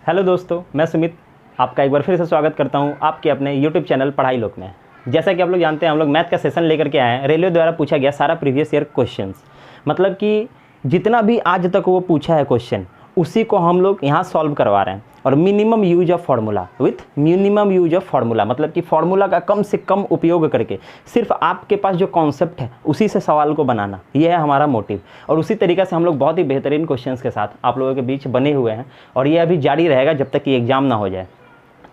Hello दोस्तों, मैं सुमित आपका एक बार फिर से स्वागत करता हूं आपके अपने YouTube चैनल पढ़ाई लोक में। जैसा कि आप लोग जानते हैं, हम लोग मैथ का सेशन लेकर के आए हैं। रेलवे द्वारा पूछा गया सारा प्रीवियस ईयर क्वेश्चंस, मतलब कि जितना भी आज तक वो पूछा है क्वेश्चन, उसी को हम लोग यहाँ सॉल्व करवा रहे हैं। और minimum use of formula, with minimum use of formula, मतलब कि फार्मूला का कम से कम उपयोग करके सिर्फ आपके पास जो कॉन्सेप्ट है उसी से सवाल को बनाना, ये है हमारा मोटिव। और उसी तरीके से हम लोग बहुत ही बेहतरीन क्वेश्चंस के साथ आप लोगों के बीच बने हुए हैं, और ये अभी जारी रहेगा जब तक कि एग्जाम ना हो जाए।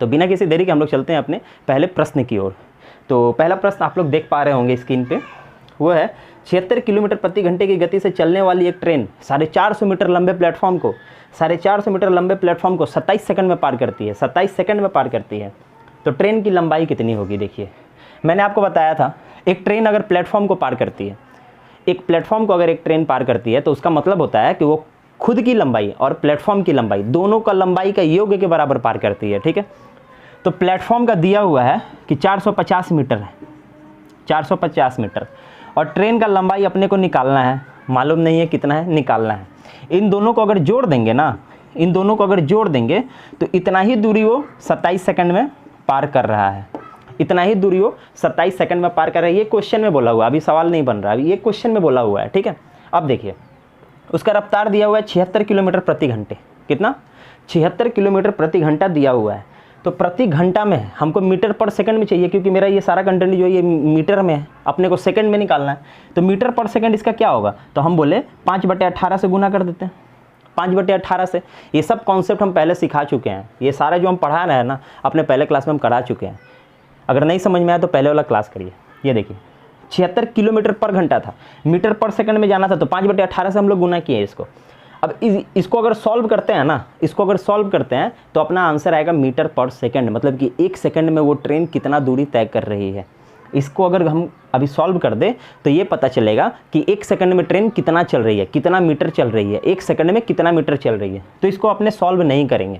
तो बिना किसी देरी के हम लोग चलते हैं अपने पहले प्रश्न की ओर। तो पहला प्रश्न आप लोग देख पा रहे होंगे स्क्रीन पे, वो है 76 किलोमीटर प्रति घंटे की गति से चलने वाली एक ट्रेन 450 मीटर लंबे प्लेटफॉर्म को 27 सेकंड में पार करती है। 27 सेकंड में पार करती है, तो ट्रेन की लंबाई कितनी होगी? देखिए, मैंने आपको बताया था, एक ट्रेन अगर प्लेटफॉर्म को पार करती है, एक प्लेटफॉर्म को अगर एक ट्रेन पार करती है, तो उसका मतलब होता है कि वो खुद की लंबाई और प्लेटफॉर्म की लंबाई, दोनों का लंबाई का योग के बराबर पार करती है। ठीक है, तो प्लेटफॉर्म का दिया हुआ है कि 450 मीटर है, 450 मीटर, और ट्रेन का लंबाई अपने को निकालना है, मालूम नहीं है कितना है, निकालना है। इन दोनों को अगर जोड़ देंगे ना, इन दोनों को अगर जोड़ देंगे तो इतना ही दूरी वो 27 सेकंड में पार कर रहा है। इतना ही दूरी वो 27 सेकंड में पार कर रहा है। ये क्वेश्चन में बोला हुआ, अभी सवाल नहीं बन रहा, अभी ये क्वेश्चन में बोला हुआ है। ठीक है, अब देखिए, उसका रफ्तार दिया हुआ है 76 किलोमीटर प्रति घंटे। कितना? 76 किलोमीटर प्रति घंटा दिया हुआ है। तो प्रति घंटा में हमको मीटर पर सेकंड में चाहिए, क्योंकि मेरा ये सारा कंटेंट जो है ये मीटर में है, अपने को सेकंड में निकालना है। तो मीटर पर सेकंड इसका क्या होगा? तो हम बोले 5/18 से गुना कर देते हैं, 5/18 से। ये सब कॉन्सेप्ट हम पहले सिखा चुके हैं, ये सारा जो हम पढ़ा रहे हैं ना, अपने पहले क्लास में हम करा चुके हैं। अगर नहीं समझ में आया तो पहले वाला क्लास करिए। ये देखिए, 76 किलोमीटर पर घंटा था, मीटर पर सेकंड में जाना था, तो 5/18 से हम लोग गुना किए इसको। अब इसको अगर सॉल्व करते हैं ना, इसको अगर सॉल्व करते हैं तो अपना आंसर आएगा मीटर पर सेकंड, मतलब कि एक सेकंड में वो ट्रेन कितना दूरी तय कर रही है। इसको अगर हम अभी सॉल्व कर दे तो ये पता चलेगा कि एक सेकंड में ट्रेन कितना चल रही है, कितना मीटर चल रही है, एक सेकंड में कितना मीटर चल रही है। तो इसको अपने सॉल्व नहीं करेंगे,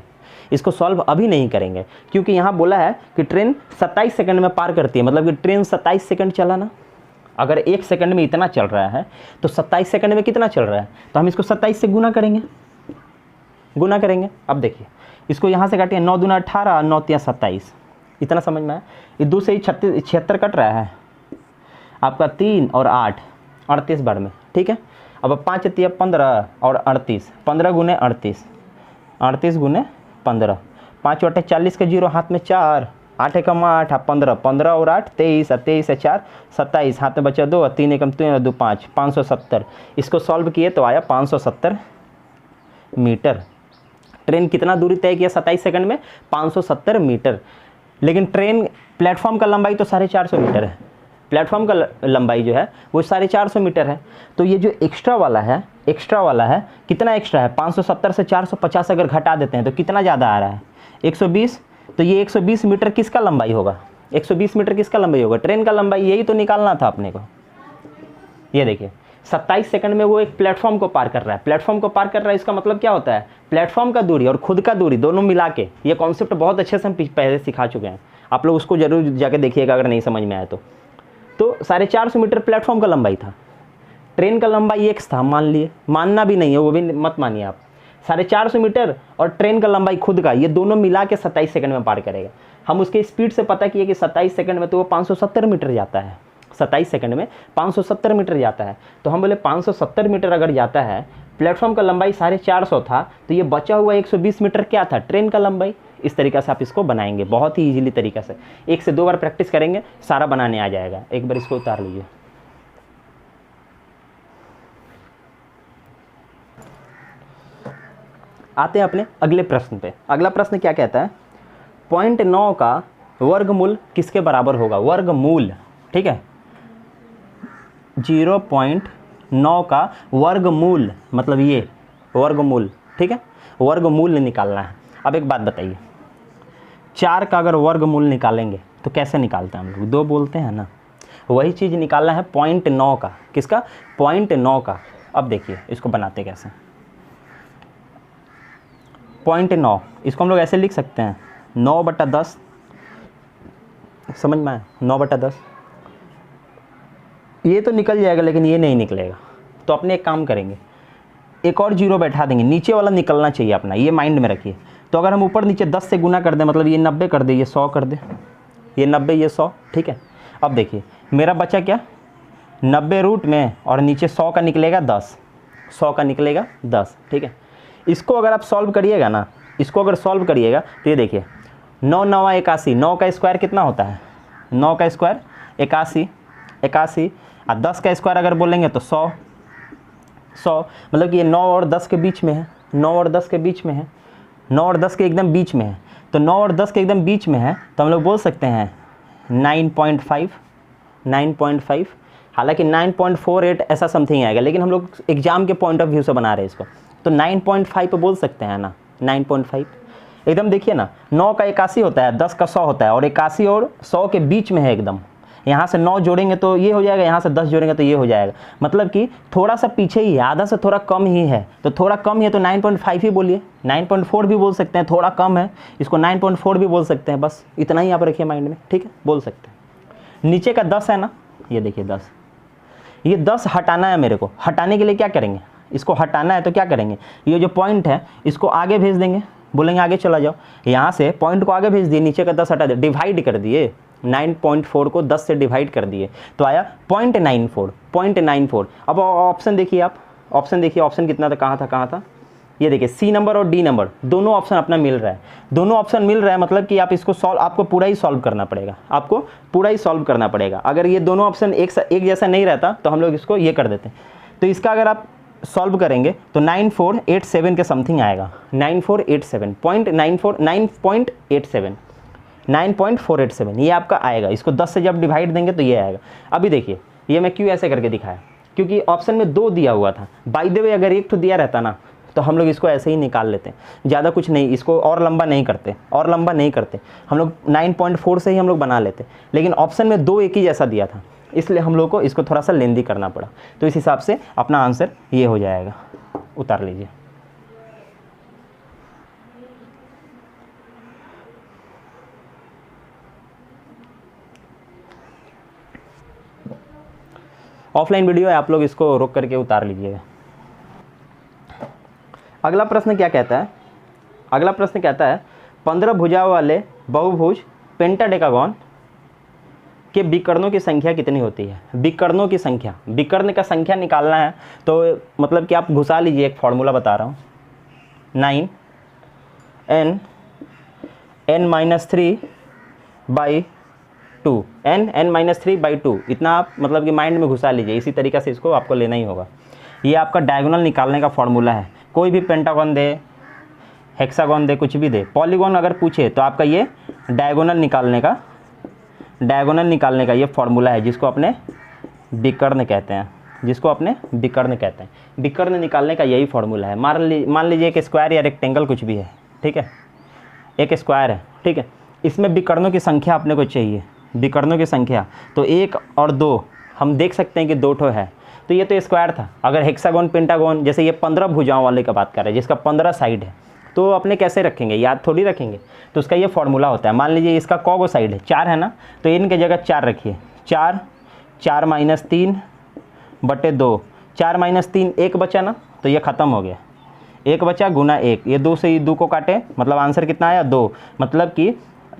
इसको सॉल्व अभी नहीं करेंगे, क्योंकि यहाँ बोला है कि ट्रेन 27 सेकंड में पार करती है, मतलब कि ट्रेन 27 सेकंड चला ना। अगर एक सेकंड में इतना चल रहा है तो 27 सेकंड में कितना चल रहा है? तो हम इसको 27 से गुना करेंगे, गुना करेंगे। अब देखिए, इसको यहाँ से काटिए, 9 दूना 18, 9 तिया 27, इतना समझ में आया। ये 2 से ही 76 कट रहा है आपका, 3 और 8 38 बार में। ठीक है, अब 5 तिया 15 और 38, 15 गुने 38, 38 गुने 15, 5 × 40 का 0 हाथ में 4, 8 एकम 8, 15, 15 और 8 23, 23 से 4 27, हाथ में बचा 2, 3 एकम 3 और 2 5, 570। इसको सॉल्व किए तो आया 570 मीटर। ट्रेन कितना दूरी तय किया 27 सेकंड में? 570 मीटर। लेकिन ट्रेन प्लेटफॉर्म का लंबाई तो 450 मीटर है, प्लेटफॉर्म का लंबाई जो है वो 450 मीटर है। तो ये जो एक्स्ट्रा वाला है, एक्स्ट्रा वाला है, कितना एक्स्ट्रा है? 570 से 450 अगर घटा देते हैं तो कितना ज़्यादा आ रहा है? 120। तो ये 120 मीटर किसका लंबाई होगा? 120 मीटर किसका लंबाई होगा? ट्रेन का लंबाई। यही तो निकालना था अपने को। ये देखिए, 27 सेकंड में वो एक प्लेटफॉर्म को पार कर रहा है, प्लेटफॉर्म को पार कर रहा है। इसका मतलब क्या होता है? प्लेटफॉर्म का दूरी और खुद का दूरी दोनों मिला के, ये कॉन्सेप्ट बहुत अच्छे से हम पहले सिखा चुके हैं। आप लोग उसको जरूर जाके देखिएगा अगर नहीं समझ में आया तो 450 मीटर प्लेटफॉर्म का लंबाई था, ट्रेन का लंबाई एक था, मान लिए, मानना भी नहीं है, वो भी मत मानिए आप। 450 मीटर और ट्रेन का लंबाई खुद का, ये दोनों मिला के 27 सेकंड में पार करेगा। हम उसके स्पीड से पता किए कि 27 सेकंड में तो वो 570 मीटर जाता है, 27 सेकंड में 570 मीटर जाता है। तो हम बोले 570 मीटर अगर जाता है, प्लेटफॉर्म का लंबाई 450 था, तो ये बचा हुआ 120 मीटर क्या था? ट्रेन का लंबाई। इस तरीक़े से आप इसको बनाएंगे, बहुत ही ईजिली तरीक़े से। 1 से 2 बार प्रैक्टिस करेंगे, सारा बनाने आ जाएगा। एक बार इसको उतार लीजिए। आते हैं अपने अगले प्रश्न पे। अगला प्रश्न क्या कहता है? 0.9 का वर्गमूल किसके बराबर होगा? वर्गमूल, ठीक है, 0.9 का वर्गमूल, मतलब ये वर्गमूल, ठीक है, वर्गमूल निकालना है। अब एक बात बताइए, 4 का अगर वर्गमूल निकालेंगे तो कैसे निकालते हैं हम लोग? 2 बोलते हैं ना, वही चीज़ निकालना है 0.9 का। किसका? 0.9 का। अब देखिए इसको बनाते कैसे। 0.9, इसको हम लोग ऐसे लिख सकते हैं, 9/10, समझ में आया? 9/10 ये तो निकल जाएगा, लेकिन ये नहीं निकलेगा। तो अपने एक काम करेंगे, एक और 0 बैठा देंगे, नीचे वाला निकलना चाहिए अपना, ये माइंड में रखिए। तो अगर हम ऊपर नीचे 10 से गुना कर दें, मतलब ये 90 कर दे, ये 100 कर दे, ये 90 ये 100, ठीक है। अब देखिए मेरा बचा क्या, 90 रूट में और नीचे 100 का निकलेगा 10, 100 का निकलेगा 10, ठीक है। इसको अगर आप सॉल्व करिएगा ना, इसको अगर सॉल्व करिएगा तो ये देखिए 9 9 81, 9 का स्क्वायर कितना होता है, 9 का स्क्वायर 81, 81 और 10 का स्क्वायर अगर बोलेंगे तो 100, 100 मतलब कि ये 9 और 10 के बीच में है, 9 और 10 के बीच में है, 9 और 10 के एकदम बीच में है। तो 9 और 10 के एकदम बीच में है तो हम लोग बोल सकते हैं 9.5, 9.5, हालांकि 9.48 ऐसा समथिंग आएगा, लेकिन हम लोग एग्जाम के पॉइंट ऑफ व्यू से बना रहे हैं इसको, तो 9.5 पे बोल सकते हैं ना, 9.5 एकदम। देखिए ना 9 का 81 होता है, 10 का 100 होता है, और 81 और 100 के बीच में है एकदम। यहाँ से 9 जोड़ेंगे तो ये हो जाएगा, यहाँ से 10 जोड़ेंगे तो ये हो जाएगा, मतलब कि थोड़ा सा पीछे ही है, आधा से थोड़ा कम ही है, तो थोड़ा कम ही है तो 9.5 ही बोलिए, 9.4 भी बोल सकते हैं, थोड़ा कम है इसको 9.4 भी बोल सकते हैं, बस इतना ही आप रखिए माइंड में, ठीक है, बोल सकते हैं। नीचे का 10 है ना, ये देखिए 10, ये 10 हटाना है मेरे को, हटाने के लिए क्या करेंगे, इसको हटाना है तो क्या करेंगे, ये जो पॉइंट है इसको आगे भेज देंगे, बोलेंगे आगे चला जाओ, यहाँ से पॉइंट को आगे भेज दिए, नीचे का 10 हटा दिए, डिवाइड कर दिए, 9.4 को 10 से डिवाइड कर दिए तो आया 0.94, 0.94। अब ऑप्शन देखिए आप, ऑप्शन देखिए, ऑप्शन कितना था, कहाँ था, ये देखिए सी नंबर और डी नंबर दोनों ऑप्शन अपना मिल रहा है, दोनों ऑप्शन मिल रहा है, मतलब कि आप इसको सॉल्व, आपको पूरा ही सॉल्व करना पड़ेगा, आपको पूरा ही सॉल्व करना पड़ेगा। अगर ये दोनों ऑप्शन एक जैसा नहीं रहता तो हम लोग इसको ये कर देते हैं। तो इसका अगर आप सॉल्व करेंगे तो 9487 के समथिंग आएगा, 9487, 9.487 ये आपका आएगा। इसको 10 से जब डिवाइड देंगे तो ये आएगा। अभी देखिए ये मैं क्यों ऐसे करके दिखाया, क्योंकि ऑप्शन में 2 दिया हुआ था, बाय द वे अगर 1 तो दिया रहता ना तो हम लोग इसको ऐसे ही निकाल लेते, ज़्यादा कुछ नहीं, इसको और लंबा नहीं करते, और लंबा नहीं करते, हम लोग 9.4 से ही हम लोग बना लेते, लेकिन ऑप्शन में 2 एक ही जैसा दिया था, इसलिए हम लोग को इसको थोड़ा सा लेंदी करना पड़ा। तो इस हिसाब से अपना आंसर ये हो जाएगा, उतार लीजिए। ऑफलाइन वीडियो है, आप लोग इसको रोक करके उतार लीजिएगा। अगला प्रश्न क्या कहता है, अगला प्रश्न कहता है 15 भुजाओं वाले बहुभुज पेंटाडेकागॉन के विकर्णों की संख्या कितनी होती है। विकर्णों की संख्या, विकर्ण का संख्या निकालना है तो मतलब कि आप घुसा लीजिए, एक फॉर्मूला बता रहा हूँ, 9 n-3/2, इतना आप मतलब कि माइंड में घुसा लीजिए, इसी तरीक़े से इसको आपको लेना ही होगा। ये आपका डायगोनल निकालने का फॉर्मूला है, कोई भी पेंटागन दे, हेक्सागन दे, कुछ भी दे, पॉलीगॉन अगर पूछे तो आपका ये डायगोनल निकालने का ये फॉर्मूला है, जिसको अपने विकर्ण कहते हैं, विकर्ण निकालने का यही फॉर्मूला है। मान लीजिए एक स्क्वायर या रेक्टेंगल कुछ भी है, ठीक है, एक स्क्वायर है, ठीक है, इसमें विकर्णों की संख्या अपने को चाहिए, विकर्णों की संख्या, तो 1 और 2 हम देख सकते हैं कि 2 ठो है, तो ये तो स्क्वायर था। अगर हेक्सागोन पेंटागोन, जैसे ये 15 भुजाओं वाले का बात कर रहे हैं जिसका 15 साइड है, तो अपने कैसे रखेंगे, याद थोड़ी रखेंगे, तो उसका ये फॉर्मूला होता है। मान लीजिए इसका कौगो साइड है, 4 है ना, तो इनके जगह 4 रखिए, 4 -3/2, 4 - 3 1 बचा ना, तो ये ख़त्म हो गया, 1 बचा गुना 1, ये 2 से 2 को काटे, मतलब आंसर कितना आया 2, मतलब कि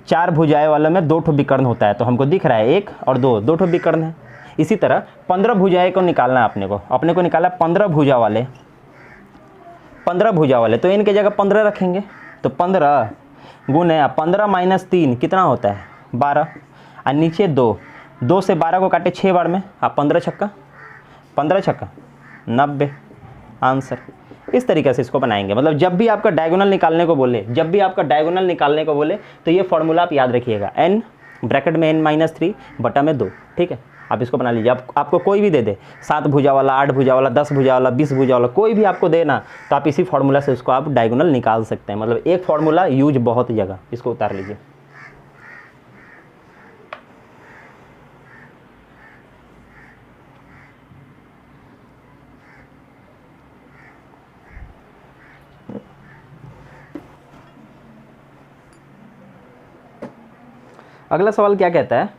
4 भुजाएं वाले में 2 ठो विकर्ण होता है, तो हमको दिख रहा है 1 और 2 ठो विकर्ण है। इसी तरह 15 भुजाएं को निकालना है अपने को निकाला 15 भुजा वाले, तो इनके जगह 15 रखेंगे, तो 15 गुने 15 - 3 कितना होता है 12, और नीचे 2 से 12 को काटे 6 बार में, 15 छक्का 90 आंसर। इस तरीके से इसको बनाएंगे, मतलब जब भी आपका डायगोनल निकालने को बोले, तो ये फॉर्मूला आप याद रखिएगा, n ब्रैकेट में n-3/2, ठीक है। आप इसको बना लीजिए, आपको कोई भी दे दे, 7 भुजा वाला, 8 भुजा वाला, 10 भुजा वाला, 20 भुजा वाला, कोई भी आपको दे ना, तो आप इसी फॉर्मूला से उसको आप डायगोनल निकाल सकते हैं, मतलब एक फॉर्मूला यूज बहुत जगह। इसको उतार लीजिए। अगला सवाल क्या कहता है,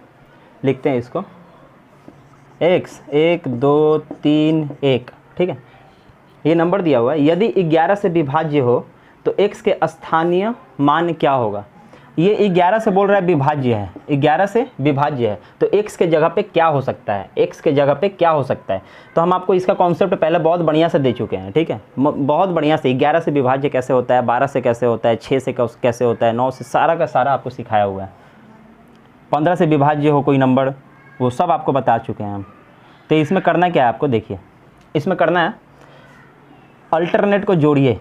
लिखते हैं इसको, x 1 2 3 1, ठीक है, ये नंबर दिया हुआ है। यदि 11 से विभाज्य हो तो x के स्थानीय मान क्या होगा। ये 11 से बोल रहा है विभाज्य है, 11 से विभाज्य है, तो x के जगह पे क्या हो सकता है, x के जगह पे क्या हो सकता है। तो हम आपको इसका कॉन्सेप्ट पहले बहुत बढ़िया से दे चुके हैं, ठीक है, बहुत बढ़िया से। 11 से विभाज्य कैसे होता है, 12 से कैसे होता है, 6 से कैसे होता है, 9 से, सारा का सारा आपको सिखाया हुआ है। 15 से विभाज्य हो कोई नंबर, वो सब आपको बता चुके हैं हम। तो इसमें करना क्या है आपको, देखिए इसमें करना है अल्टरनेट को जोड़िए,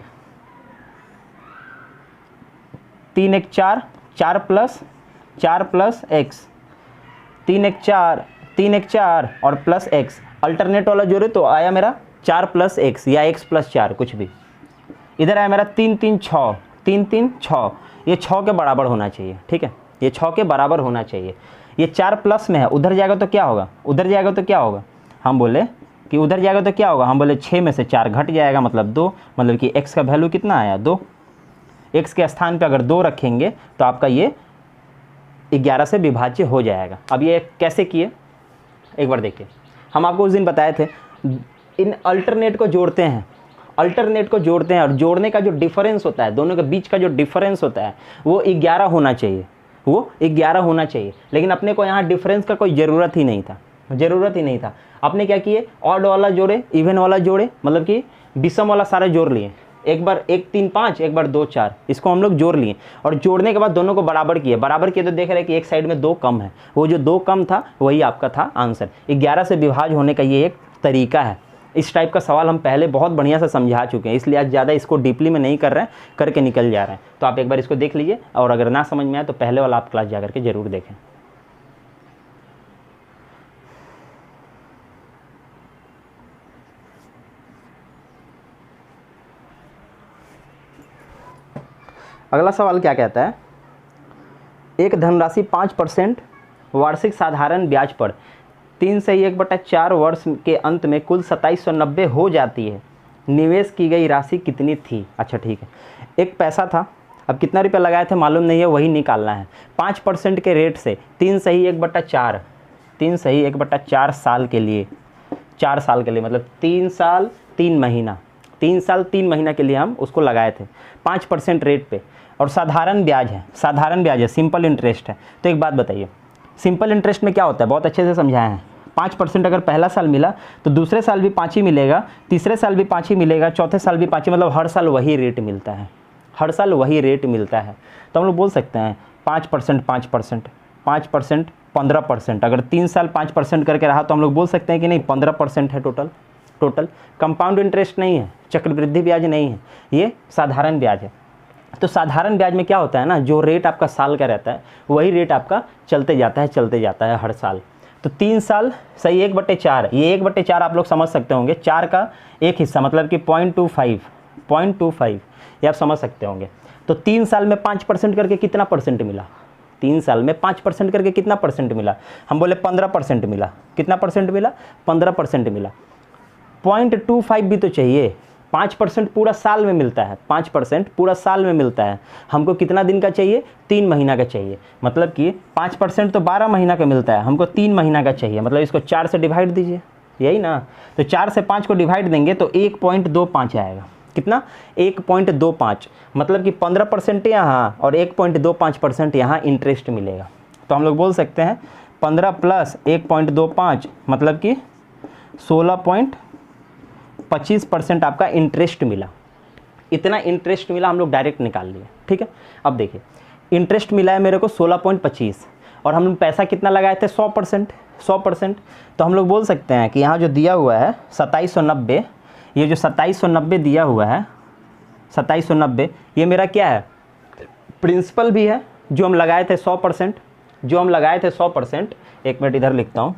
3 1 4, 4 प्लस एक्स, 3 1 4, 3 1 4 और प्लस एक्स, अल्टरनेट वाला जोड़े तो आया मेरा 4 प्लस एक्स या x प्लस 4 कुछ भी। इधर आया मेरा 3 3 6, 3 3 6, ये 6 के बराबर होना चाहिए, ठीक है, ये 6 के बराबर होना चाहिए। ये 4 प्लस में है, उधर जाएगा तो क्या होगा, उधर जाएगा तो क्या होगा, हम बोले कि उधर जाएगा तो क्या होगा, हम बोले 6 में से 4 घट जाएगा, मतलब 2, मतलब कि x का वैल्यू कितना आया 2। x के स्थान पे अगर 2 रखेंगे तो आपका ये 11 से विभाज्य हो जाएगा। अब ये कैसे किए एक बार देखिए, हम आपको उस दिन बताए थे, इन अल्टरनेट को जोड़ते हैं, अल्टरनेट को जोड़ते हैं और जोड़ने का जो डिफरेंस होता है, दोनों के बीच का जो डिफरेंस होता है वो 11 होना चाहिए, वो 11 होना चाहिए। लेकिन अपने को यहाँ डिफरेंस का कोई ज़रूरत ही नहीं था, ज़रूरत ही नहीं था। आपने क्या किए, ऑड वाला जोड़े, इवन वाला जोड़े, मतलब कि विषम वाला सारे जोड़ लिए, एक बार 1 3 5, एक बार 2 4, इसको हम लोग जोड़ लिए और जोड़ने के बाद दोनों को बराबर किए, बराबर किए तो देख रहे हैं कि एक साइड में 2 कम है, वो जो 2 कम था वही आपका था आंसर। 11 से विभाज्य होने का ये एक तरीका है। इस टाइप का सवाल हम पहले बहुत बढ़िया से समझा चुके हैं, इसलिए आज ज़्यादा इसको डीपली में नहीं कर रहे हैं, करके निकल जा रहे हैं। तो आप एक बार इसको देख लीजिए, और अगर ना समझ में आए तो पहले वाला आप क्लास जा करके ज़रूर देखें। अगला सवाल क्या कहता है, एक धनराशि 5% वार्षिक साधारण ब्याज पर 3 से 1/4 वर्ष के अंत में कुल 2790 हो जाती है, निवेश की गई राशि कितनी थी। अच्छा ठीक है, एक पैसा था, अब कितना रुपया लगाए थे मालूम नहीं है, वही निकालना है। 5% के रेट से 3 सही 1/4, 3 सही 1/4 साल के लिए, 4 साल के लिए, मतलब 3 साल 3 महीना, 3 साल 3 महीना के लिए हम उसको लगाए थे 5% रेट पे, और साधारण ब्याज है, साधारण ब्याज है, सिंपल इंटरेस्ट है। तो एक बात बताइए, सिंपल इंटरेस्ट में क्या होता है, बहुत अच्छे से समझाया है। 5% अगर पहला साल मिला तो दूसरे साल भी 5 ही मिलेगा, तीसरे साल भी 5 ही मिलेगा, चौथे साल भी 5 ही, मतलब हर साल वही रेट मिलता है, हर साल वही रेट मिलता है। तो हम लोग बोल सकते हैं 5%, 5%, 5%, 15%, अगर 3 साल 5% करके रहा तो हम लोग बोल सकते हैं कि नहीं 15% है टोटल, टोटल कंपाउंड इंटरेस्ट नहीं है, चक्रवृद्धि ब्याज नहीं है, ये साधारण ब्याज है। तो साधारण ब्याज में क्या होता है ना, जो रेट आपका साल का रहता है वही रेट आपका चलते जाता है, चलते जाता है हर साल। तो 3 साल सही 1/4, ये 1/4 आप लोग समझ सकते होंगे, 4 का एक हिस्सा मतलब कि 0.25 ये आप समझ सकते होंगे। तो 3 साल में 5% करके कितना परसेंट मिला, 3 साल में 5% करके कितना परसेंट मिला, हम बोले 15% मिला। कितना परसेंट मिला, 15% मिला। 0.25 भी तो चाहिए, 5% पूरा साल में मिलता है, 5% पूरा साल में मिलता है। हमको कितना दिन का चाहिए, 3 महीना का चाहिए, मतलब कि 5% तो 12 महीना का मिलता है, हमको 3 महीना का चाहिए, मतलब इसको 4 से डिवाइड दीजिए, यही ना। तो 4 से 5 को डिवाइड देंगे तो 1.25 आएगा, कितना 1.25, मतलब कि 15% यहाँ और 1.25% यहाँ इंटरेस्ट मिलेगा। तो हम लोग बोल सकते हैं 15 प्लस 1.25 मतलब कि 16.25% आपका इंटरेस्ट मिला। इतना इंटरेस्ट मिला, हम लोग डायरेक्ट निकाल लिए, ठीक है। अब देखिए इंटरेस्ट मिला है मेरे को 16.25 और हम लोग पैसा कितना लगाए थे 100%। तो हम लोग बोल सकते हैं कि यहाँ जो दिया हुआ है 2790, ये जो 2790 दिया हुआ है 2790, ये मेरा क्या है, प्रिंसिपल भी है जो हम लगाए थे 100%, जो हम लगाए थे 100%। एक मिनट इधर लिखता हूँ,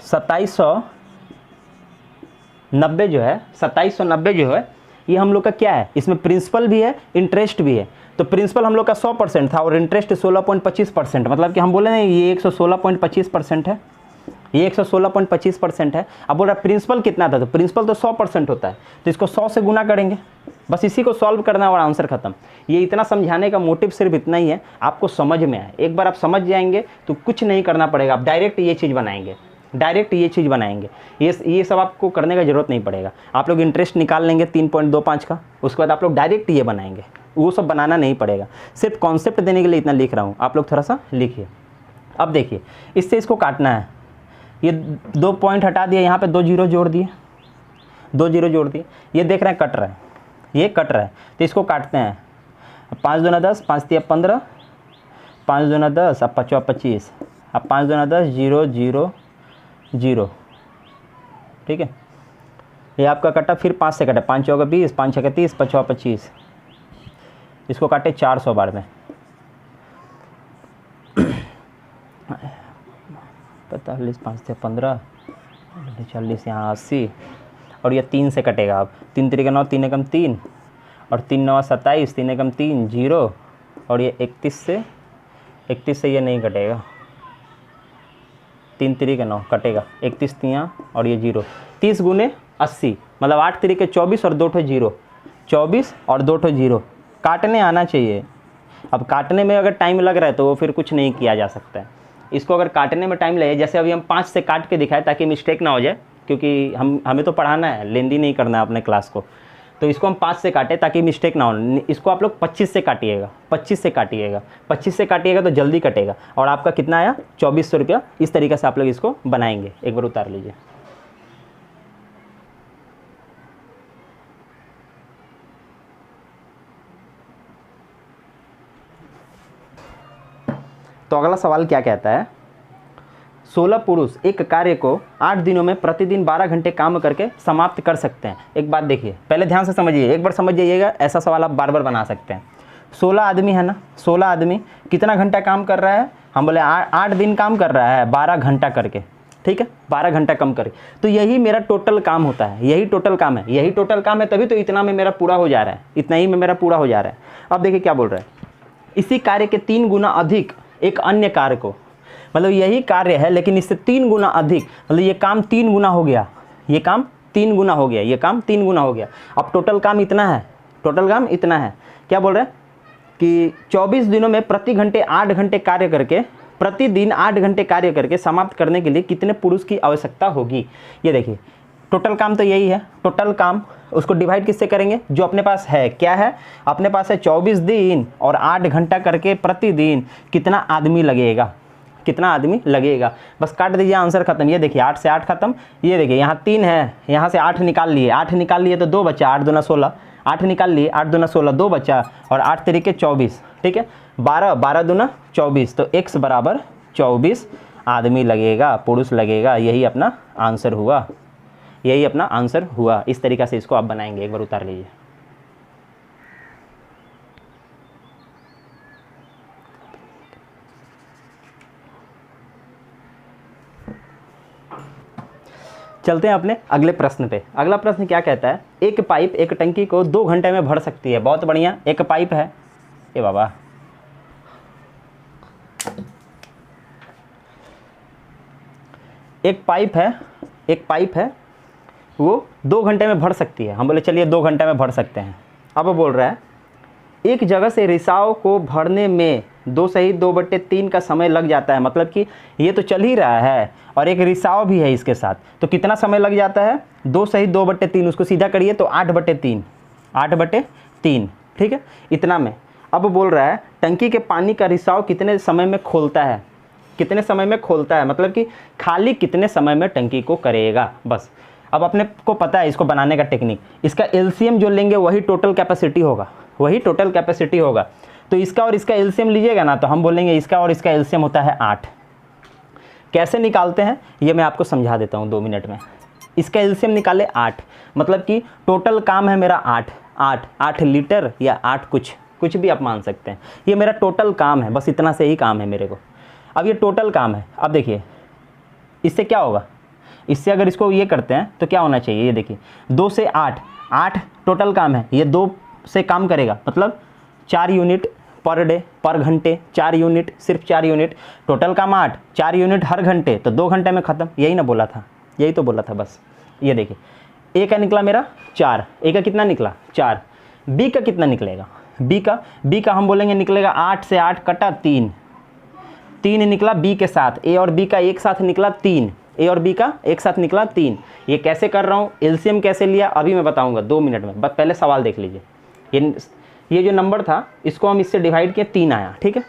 $2790 जो है ये हम लोग का क्या है, इसमें प्रिंसिपल भी है इंटरेस्ट भी है। तो प्रिंसिपल हम लोग का 100% था और इंटरेस्ट 16.25%, मतलब कि हम बोले ना ये 116.25% है, ये 116.25% है। अब बोल रहा प्रिंसिपल कितना था, तो प्रिंसिपल तो 100% होता है, तो इसको 100 से गुना करेंगे, बस इसी को सॉल्व करना और आंसर खत्म। ये इतना समझाने का मोटिव सिर्फ इतना ही है, आपको समझ में आए। एक बार आप समझ जाएंगे तो कुछ नहीं करना पड़ेगा, आप डायरेक्ट ये चीज़ बनाएंगे, डायरेक्ट ये चीज़ बनाएंगे। ये सब आपको करने का ज़रूरत नहीं पड़ेगा। आप लोग इंटरेस्ट निकाल लेंगे 3.25 का, उसके बाद आप लोग डायरेक्ट ये बनाएंगे, वो सब बनाना नहीं पड़ेगा। सिर्फ कॉन्सेप्ट देने के लिए इतना लिख रहा हूँ, आप लोग थोड़ा सा लिखिए। अब देखिए, इससे इसको काटना है। ये 2 पॉइंट हटा दिया, यहाँ पे 2 जीरो जोड़ दिए, 2 जीरो जोड़ दिए। ये देख रहे हैं कट रहा है, ये कट रहा है, तो इसको काटते हैं। 5 दूना 10, 5 तिया 15, 5 दूना 10, अब 5 25, अब 5 दूना 10, 0 0 0, ठीक है। ये आपका कटा, फिर 5 से कटा, 5 चौका 20, 5 छक्का 30, 5 छक्का 25, इसको काटे 400 बार में। 45, 5 से 15, 40, यहाँ 80, और ये 3 से कटेगा। अब 3 3 9, 3 एकम 3, और 3 9 27, 3 एकम 3 0, और ये 31 से ये नहीं कटेगा, 3 3 9 कटेगा, 31 3 और ये 0, 30 गुने 80, मतलब 8 3 के 24 और 2 ठो 0, 24 और 2 ठो 0 काटने आना चाहिए। अब काटने में अगर टाइम लग रहा है तो वो फिर कुछ नहीं किया जा सकता है। इसको अगर काटने में टाइम लगे, जैसे अभी हम 5 से काट के दिखाए ताकि मिस्टेक ना हो जाए, क्योंकि हमें तो पढ़ाना है, लेंदी नहीं करना है अपने क्लास को, तो इसको हम 5 से काटें ताकि मिस्टेक ना हो। इसको आप लोग 25 से काटिएगा, 25 से काटिएगा, 25 से काटिएगा तो जल्दी कटेगा। और आपका कितना आया, 2400 रुपया। इस तरीके से आप लोग इसको बनाएंगे। एक बार उतार लीजिए। तो अगला सवाल क्या कहता है, 16 पुरुष एक कार्य को 8 दिनों में प्रतिदिन 12 घंटे काम करके समाप्त कर सकते हैं। एक बात देखिए, पहले ध्यान से समझिए, एक बार समझ जाइएगा, ऐसा सवाल आप बार बार बना सकते हैं। 16 आदमी है ना, 16 आदमी कितना घंटा काम कर रहा है, हम बोले 8 दिन काम कर रहा है 12 घंटा करके, ठीक है, 12 घंटा कम करके। तो यही मेरा टोटल काम होता है, यही टोटल काम है, यही टोटल काम है, तभी तो इतना में मेरा पूरा हो जा रहा है, इतना ही में मेरा पूरा हो जा रहा है। अब देखिए क्या बोल रहा है, इसी कार्य के 3 गुना अधिक एक अन्य कार्य को, मतलब यही कार्य है लेकिन इससे 3 गुना अधिक, मतलब ये काम 3 गुना हो गया, ये काम 3 गुना हो गया, ये काम 3 गुना हो गया। अब टोटल काम इतना है, टोटल काम इतना है। क्या बोल रहे हैं कि 24 दिनों में प्रति घंटे 8 घंटे कार्य करके, प्रतिदिन 8 घंटे कार्य करके समाप्त करने के लिए कितने पुरुष की आवश्यकता होगी। ये देखिए टोटल काम तो यही है, टोटल काम, उसको डिवाइड किससे करेंगे, जो अपने पास है। क्या है अपने पास है, 24 दिन और 8 घंटा करके प्रतिदिन कितना आदमी लगेगा, कितना आदमी लगेगा। बस काट दीजिए, आंसर खत्म। ये देखिए 8 से 8 खत्म। ये देखिए यहाँ 3 है, यहाँ से 8 निकाल लिए, 8 निकाल लिए तो 2 बचा, 8 दूना 16, 8 निकाल लिए, 8 दूना 16, 2 बचा, और 8 तरीके 24, ठीक है, 12, 12 दूना 24, तो x बराबर 24 आदमी लगेगा, पुरुष लगेगा। यही अपना आंसर हुआ, यही अपना आंसर हुआ। इस तरीक़े से इसको आप बनाएंगे। एक बार उतार लीजिए। चलते हैं अपने अगले प्रश्न पे। अगला प्रश्न क्या कहता है, एक पाइप एक टंकी को 2 घंटे में भर सकती है। बहुत बढ़िया, एक पाइप है, ए बाबा, एक पाइप है, वो 2 घंटे में भर सकती है। हम बोले चलिए 2 घंटे में भर सकते हैं। अब वो बोल रहा है एक जगह से रिसाव को भरने में 2 सही 2/3 का समय लग जाता है। मतलब कि ये तो चल ही रहा है और एक रिसाव भी है इसके साथ, तो कितना समय लग जाता है, 2 सही 2/3, उसको सीधा करिए तो 8/3, 8/3, ठीक है, इतना में। अब बोल रहा है टंकी के पानी का रिसाव कितने समय में खोलता है, कितने समय में खोलता है, मतलब कि खाली कितने समय में टंकी को करेगा। बस अब अपने को पता है इसको बनाने का टेक्निक। इसका एलसीएम जो लेंगे वही टोटल कैपेसिटी होगा, वही टोटल कैपेसिटी होगा। तो इसका और इसका एलसीएम लीजिएगा ना, तो हम बोलेंगे इसका और इसका एलसीएम होता है 8। कैसे निकालते हैं ये मैं आपको समझा देता हूँ 2 मिनट में। इसका एलसीएम निकाले 8, मतलब कि टोटल काम है मेरा 8 लीटर या 8 कुछ भी आप मान सकते हैं। ये मेरा टोटल काम है, बस इतना से ही काम है मेरे को। अब ये टोटल काम है। अब देखिए इससे क्या होगा, इससे अगर इसको ये करते हैं तो क्या होना चाहिए, ये देखिए 2 से 8 टोटल काम है, ये 2 से काम करेगा, मतलब 4 यूनिट पर डे, पर घंटे 4 यूनिट, सिर्फ 4 यूनिट, टोटल काम 8, 4 यूनिट हर घंटे, तो 2 घंटे में ख़त्म। यही ना बोला था, यही तो बोला था बस। ये देखिए ए का निकला मेरा 4, ए का कितना निकला 4, बी का कितना निकलेगा, बी का हम बोलेंगे निकलेगा 8 से 8 कटा 3 निकला बी के साथ, ए और बी का एक साथ निकला 3, ए और बी का एक साथ निकला 3। ये कैसे कर रहा हूँ, एलसीएम कैसे लिया अभी मैं बताऊँगा 2 मिनट में, बस पहले सवाल देख लीजिए। ये जो नंबर था इसको हम इससे डिवाइड किए 3 आया, ठीक है।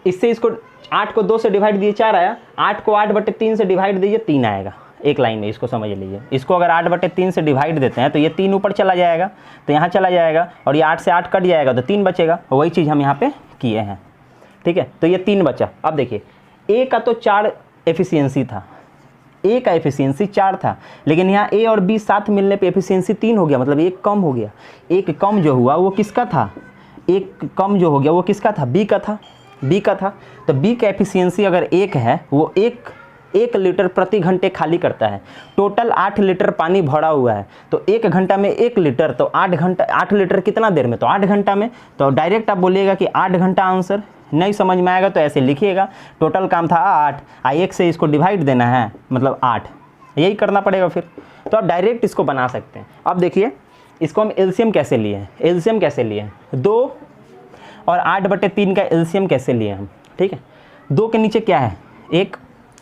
इससे इसको 8 को 2 से डिवाइड दिए 4 आया, 8 को 8/3 से डिवाइड दीजिए 3 आएगा एक लाइन में, इसको समझ लीजिए। इसको अगर 8/3 से डिवाइड देते हैं तो ये 3 ऊपर चला जाएगा, तो यहाँ चला जाएगा और ये 8 से 8 कट जाएगा तो 3 बचेगा। वही चीज़ हम यहाँ पे किए हैं, ठीक है। तो ये 3 बचा। अब देखिए ए का तो 4 एफिशिएंसी था, ए का एफिशिएंसी 4 था, लेकिन यहाँ ए और बी साथ मिलने पे एफिशिएंसी 3 हो गया, मतलब एक कम हो गया। एक कम जो हुआ वो किसका था, एक कम जो हो गया वो किसका था, बी का था, बी का था। तो बी का एफिशिएंसी अगर 1 है, वो 1 लीटर प्रति घंटे खाली करता है। टोटल 8 लीटर पानी भरा हुआ है, तो 1 घंटा में 1 लीटर, तो 8 लीटर कितना देर में, तो 8 घंटा में। तो डायरेक्ट आप बोलिएगा कि 8 घंटा आंसर। नहीं समझ में आएगा तो ऐसे लिखिएगा, टोटल काम था 8, 1 से इसको डिवाइड देना है, मतलब 8, यही करना पड़ेगा फिर। तो आप डायरेक्ट इसको बना सकते हैं। अब देखिए इसको हम एलसीएम कैसे लिए हैं, एलसीएम कैसे लिए हैं, 2 और 8/3 का एलसीएम कैसे लिए हम, ठीक है। 2 के नीचे क्या है, 1,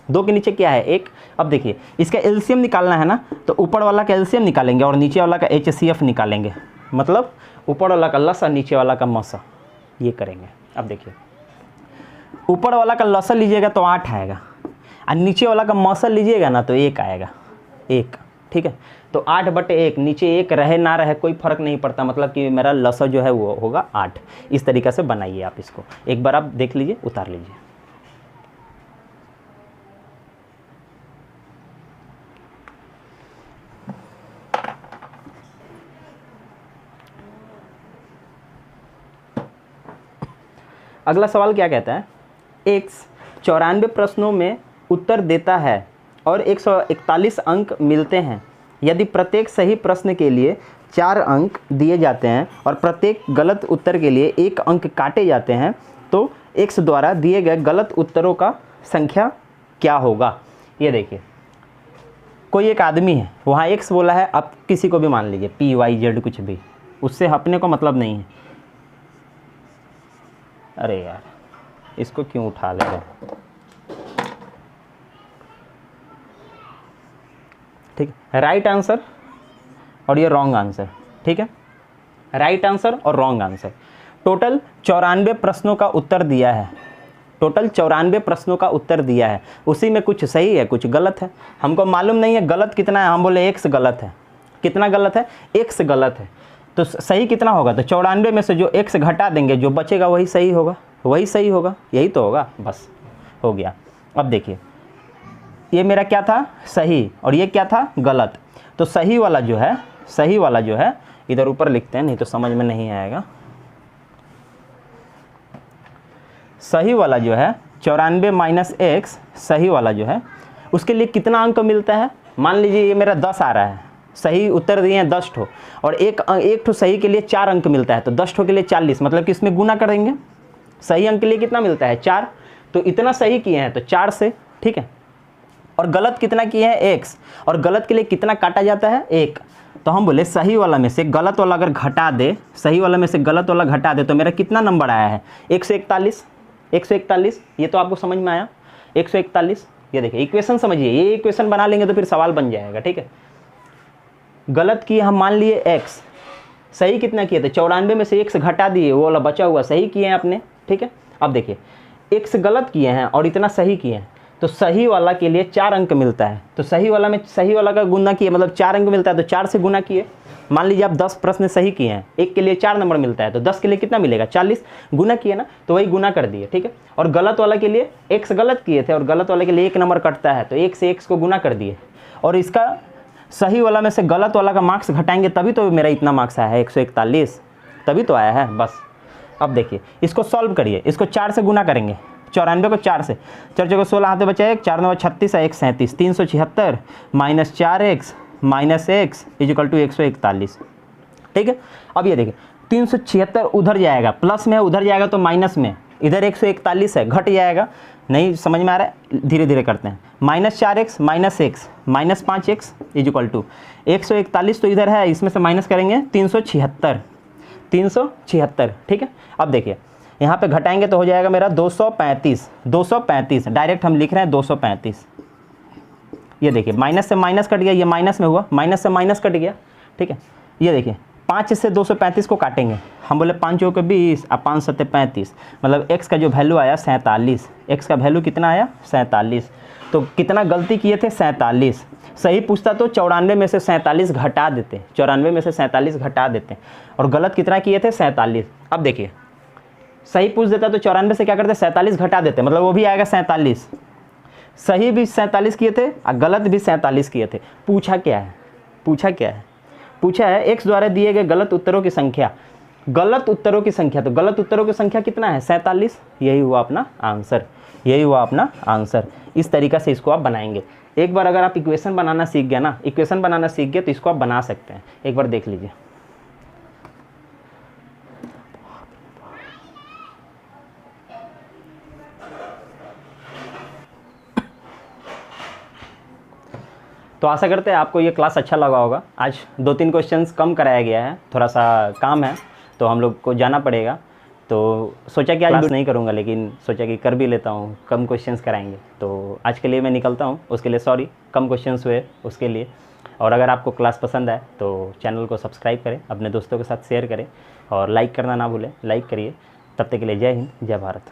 2 के नीचे क्या है, 1। अब देखिए इसका एलसीएम निकालना है ना, तो ऊपर वाला का एलसीएम निकालेंगे और नीचे वाला का HCF निकालेंगे, मतलब ऊपर वाला का लसा नीचे वाला का मसा, ये करेंगे। अब देखिए ऊपर वाला का लसा लीजिएगा तो 8 आएगा, और नीचे वाला का मसा लीजिएगा ना तो 1 आएगा, 1, ठीक है। तो 8/1, नीचे 1 रहे ना रहे कोई फ़र्क नहीं पड़ता, मतलब कि मेरा लसा जो है वो होगा 8। इस तरीक़े से बनाइए आप इसको, एक बार आप देख लीजिए, उतार लीजिए। अगला सवाल क्या कहता है, x 94 प्रश्नों में उत्तर देता है और 141 अंक मिलते हैं। यदि प्रत्येक सही प्रश्न के लिए 4 अंक दिए जाते हैं और प्रत्येक गलत उत्तर के लिए 1 अंक काटे जाते हैं, तो x द्वारा दिए गए गलत उत्तरों का संख्या क्या होगा। ये देखिए कोई एक आदमी है, वहाँ x बोला है, आप किसी को भी मान लीजिए PYZ कुछ भी, उससे अपने को मतलब नहीं है। अरे यार इसको क्यों उठा ले रहे, ठीक है। राइट आंसर और ये रॉन्ग आंसर, ठीक है, राइट आंसर और रॉन्ग आंसर। टोटल 94 प्रश्नों का उत्तर दिया है, टोटल 94 प्रश्नों का उत्तर दिया है, उसी में कुछ सही है कुछ गलत है। हमको मालूम नहीं है गलत कितना है, हम बोले x गलत है, कितना गलत है, x गलत है, तो सही कितना होगा, तो 94 में से जो x घटा देंगे जो बचेगा वही सही होगा, वही सही होगा, यही तो होगा, बस हो गया। अब देखिए ये मेरा क्या था, सही, और ये क्या था, गलत। तो सही वाला जो है, सही वाला जो है इधर ऊपर लिखते हैं, नहीं तो समझ में नहीं आएगा। सही वाला जो है 94 - x, सही वाला जो है उसके लिए कितना अंक मिलता है। मान लीजिए ये मेरा 10 आ रहा है, सही उत्तर दिए हैं 10 ठो, और एक ठो सही के लिए 4 अंक मिलता है, तो 10 ठो के लिए 40, मतलब कि इसमें गुना करेंगे। सही अंक के लिए कितना मिलता है, 4, तो इतना सही किए हैं तो 4 से, ठीक है। और गलत कितना किए हैं, x, और गलत के लिए कितना काटा जाता है, 1। तो हम बोले सही वाला में से गलत वाला अगर घटा दे, सही वाला में से गलत वाला घटा दे, तो मेरा कितना नंबर आया है, 141, 141। ये तो आपको समझ में आया, 141। ये देखिए इक्वेशन समझिए, ये इक्वेशन बना लेंगे तो फिर सवाल बन जाएगा, ठीक है। गलत किए हम मान लिए x, सही कितना किए थे, 94 में से x घटा दिए, वो वाला बचा हुआ सही किए हैं आपने, ठीक है। अब देखिए x गलत किए हैं और इतना सही किए हैं, तो सही वाला के लिए 4 अंक मिलता है, तो सही वाला में सही वाला का गुना किए, मतलब 4 अंक मिलता है, तो 4 से गुना किए। मान लीजिए आप 10 प्रश्न सही किए हैं, एक के लिए 4 नंबर मिलता है, तो 10 के लिए कितना मिलेगा, 40, गुना किए ना, तो वही गुना कर दिए, ठीक है। और गलत वाला के लिए x गलत किए थे और गलत वाले के लिए 1 नंबर कटता है, तो 1 से x को गुना कर दिए, और इसका सही वाला में से गलत वाला का मार्क्स घटाएंगे, तभी तो मेरा इतना मार्क्स आया है 141, तभी तो आया है, बस। अब देखिए इसको सॉल्व करिए, इसको 4 से गुना करेंगे, 94 को 4 से, 4 चौके 16 हाथ में बचा 1, 4 9 36 है, 1 37, 376 - 4x - x = 141, ठीक है। अब ये देखिए 376 उधर जाएगा, प्लस में उधर जाएगा तो माइनस में, इधर 141 है, घट जाएगा, नहीं समझ में आ रहा है, धीरे धीरे करते हैं। -4x - x - 5x = 141, तो इधर है, इसमें से माइनस करेंगे 376, 376, ठीक है। अब देखिए यहाँ पे घटाएंगे तो हो जाएगा मेरा 235, 235, डायरेक्ट हम लिख रहे हैं 235, ये देखिए माइनस से माइनस कट गया, ये माइनस में हुआ, माइनस से माइनस कट गया, ठीक है। ये देखिए 5 से 235 को काटेंगे, हम बोले 5 चौके 20 और 5 सत्ते 35, मतलब x का जो वैल्यू आया 47, x का वैल्यू कितना आया 47। तो कितना गलती किए थे 47, सही पूछता तो 94 में से 47 घटा देते, 94 में से 47 घटा देते, और गलत कितना किए थे 47। अब देखिए सही पूछ देता तो 94 से क्या करते 47 घटा देते, मतलब वो भी आएगा 47। सही भी 47 किए थे और गलत भी 47 किए थे। पूछा क्या है, पूछा क्या है, पूछा है x द्वारा दिए गए गलत उत्तरों की संख्या, गलत उत्तरों की संख्या। तो गलत उत्तरों की संख्या कितना है 47, यही हुआ अपना आंसर, यही हुआ अपना आंसर। इस तरीक़ा से इसको आप बनाएंगे। एक बार अगर आप इक्वेशन बनाना सीख गए ना, इक्वेशन बनाना सीख गए तो इसको आप बना सकते हैं, एक बार देख लीजिए। तो आशा करते हैं आपको ये क्लास अच्छा लगा होगा। आज 2-3 क्वेश्चंस कम कराया गया है, थोड़ा सा काम है तो हम लोग को जाना पड़ेगा, तो सोचा कि आज नहीं करूँगा, लेकिन सोचा कि कर भी लेता हूँ, कम क्वेश्चंस कराएंगे। तो आज के लिए मैं निकलता हूँ, उसके लिए सॉरी, कम क्वेश्चंस हुए उसके लिए। और अगर आपको क्लास पसंद आए तो चैनल को सब्सक्राइब करें, अपने दोस्तों के साथ शेयर करें और लाइक करना ना भूलें, लाइक करिए। तब तक के लिए जय हिंद, जय भारत।